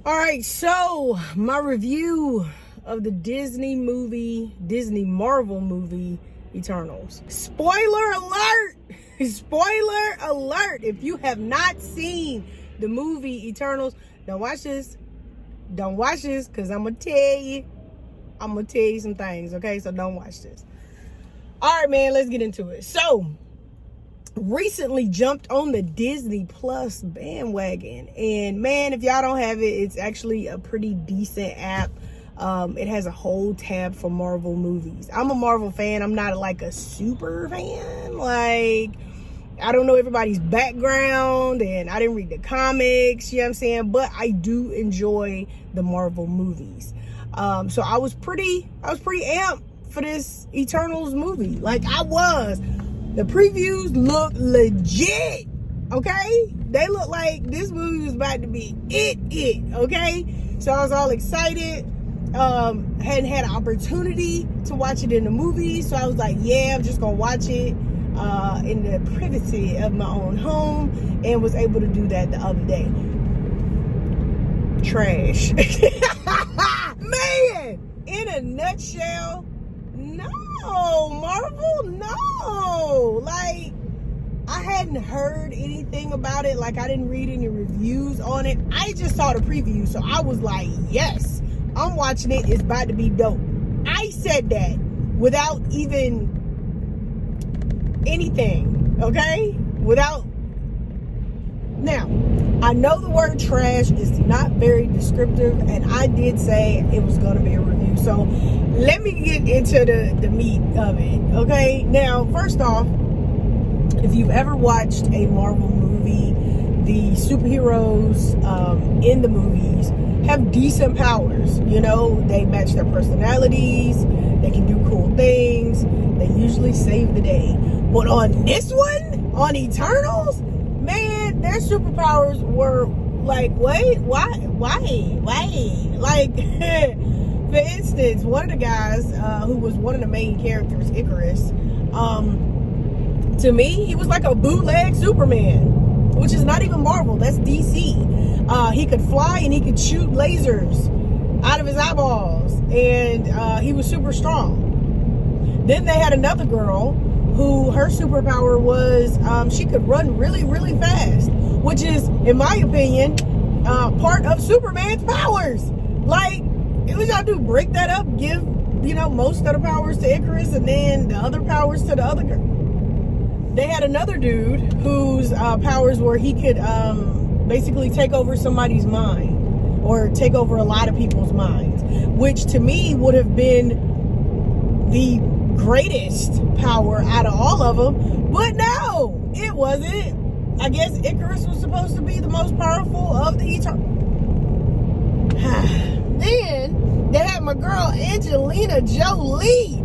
All right, so my review of the Disney Marvel movie, Eternals. Spoiler alert! Spoiler alert! If you have not seen the movie Eternals, don't watch this. Don't watch this, because I'm going to tell you some things, okay? So don't watch this. All right, man, let's get into it. So, recently jumped on the Disney Plus bandwagon, and man, if y'all don't have it, it's actually a pretty decent app. It has a whole tab for Marvel movies. I'm a Marvel fan. I'm not like a super fan. Like, I don't know everybody's background, and I didn't read the comics, you know what I'm saying? But I do enjoy the Marvel movies. So I was pretty amped for this Eternals movie. Like, I was. The previews look legit, okay? They look like this movie was about to be it, okay? So I was all excited. Hadn't had an opportunity to watch it in the movie, so I was like, yeah, I'm just gonna watch it in the privacy of my own home, and was able to do that the other day. Trash. Man, in a nutshell, no, Marvel, no. Like, I hadn't heard anything about it. Like, I didn't read any reviews on it. I just saw the preview, so I was like, yes, I'm watching it. It's about to be dope. I said that without even anything, okay? Now, I know the word trash is not very descriptive, and I did say it was going to be a review. So let me get into the meat of it, okay? Now, first off, if you've ever watched a Marvel movie, the superheroes in the movies have decent powers. You know, they match their personalities, they can do cool things, they usually save the day. But on this one, on Eternals, man, their superpowers were like, wait, why? Like, for instance, one of the guys who was one of the main characters, Icarus, to me, he was like a bootleg Superman, which is not even Marvel, that's DC. He could fly and he could shoot lasers out of his eyeballs, and he was super strong. Then they had another girl who her superpower was she could run really, really fast, which is, in my opinion, part of Superman's powers. Like, what y'all do? Break that up, give, you know, most of the powers to Icarus, and then the other powers to the other girl. They had another dude whose powers were he could basically take over somebody's mind, or take over a lot of people's minds, which to me would have been the greatest power out of all of them. But no, it wasn't. I guess Icarus was supposed to be the most powerful of the Eternals. Then they had my girl Angelina Jolie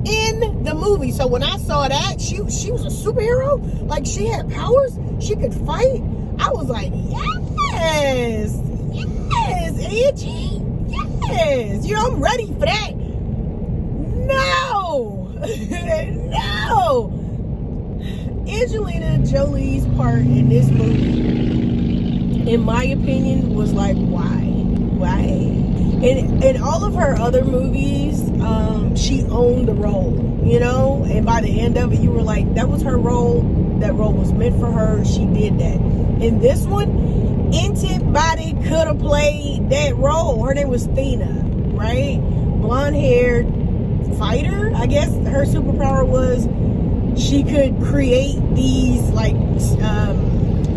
in the movie. So when I saw that, she was a superhero. Like, she had powers, she could fight. I was like, yes, Angie, yes. You know, I'm ready for that. No. No. Angelina Jolie's part in this movie, in my opinion, was like, why? In all of her other movies, she owned the role, you know, and by the end of it, you were like, that was her role. That role was meant for her. She did that. In this one, anybody could have played that role. Her name was Thena, right? Blonde-haired fighter. I guess her superpower was she could create these like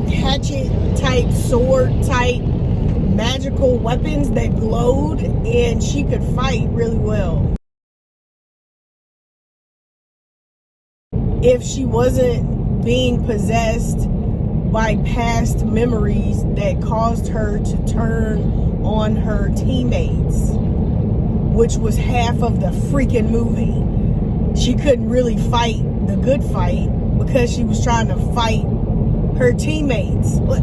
hatchet type, sword type magical weapons that glowed, and she could fight really well. If she wasn't being possessed by past memories that caused her to turn on her teammates, which was half of the freaking movie. She couldn't really fight the good fight because she was trying to fight her teammates. But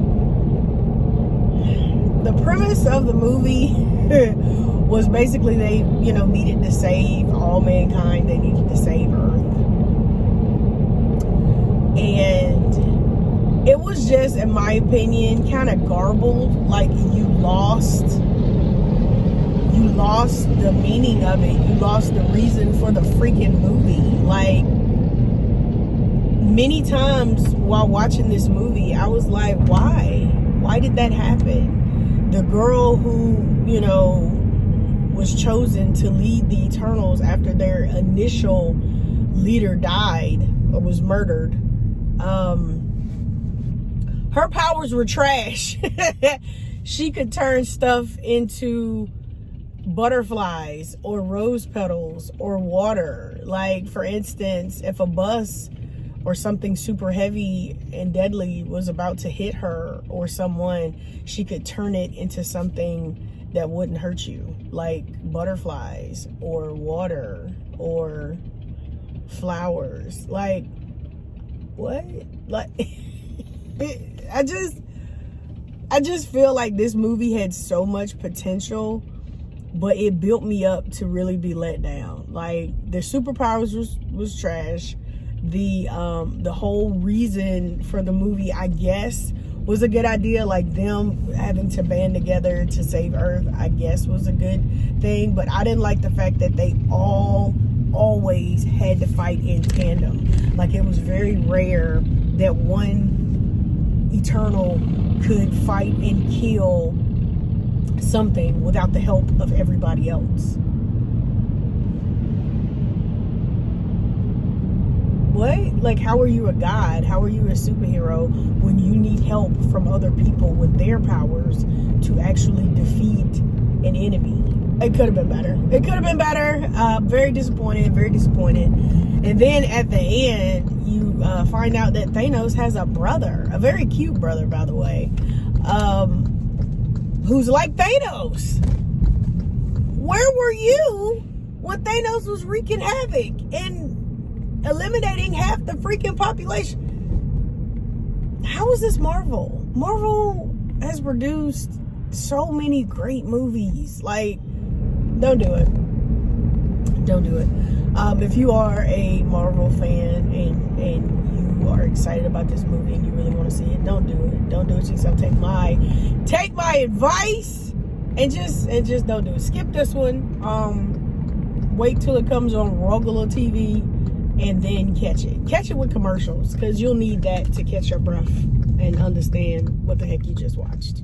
the premise of the movie was basically they, you know, needed to save all mankind. They needed to save Earth. And it was just, in my opinion, kind of garbled. Like, you lost lost the meaning of it. You lost the reason for the freaking movie. Like, many times while watching this movie, I was like, why? Why did that happen? The girl who, you know, was chosen to lead the Eternals after their initial leader died or was murdered, her powers were trash. She could turn stuff into butterflies or rose petals or water. Like, for instance, if a bus or something super heavy and deadly was about to hit her or someone, she could turn it into something that wouldn't hurt you, like butterflies or water or flowers. Like, what? Like, I just feel like this movie had so much potential, but it built me up to really be let down. Like, their superpowers was trash. The whole reason for the movie, I guess, was a good idea. Like, them having to band together to save Earth, I guess, was a good thing. But I didn't like the fact that they always had to fight in tandem. Like, it was very rare that one Eternal could fight and kill something without the help of everybody else. What? Like, how are you a god? How are you a superhero when you need help from other people with their powers to actually defeat an enemy? It could have been better. It could have been better. Very disappointed. And then at the end, you find out that Thanos has a brother, a very cute brother, by the way, who's like Thanos. Where were you when Thanos was wreaking havoc and eliminating half the freaking population? How is this Marvel? Marvel has produced so many great movies. Like, don't do it. Don't do it. If you are a Marvel fan and you are excited about this movie and you really want to see it, don't do it. Don't do it yourself. Take my advice and just don't do it. Skip this one. Wait till it comes on regular TV and then catch it. Catch it with commercials, because you'll need that to catch your breath and understand what the heck you just watched.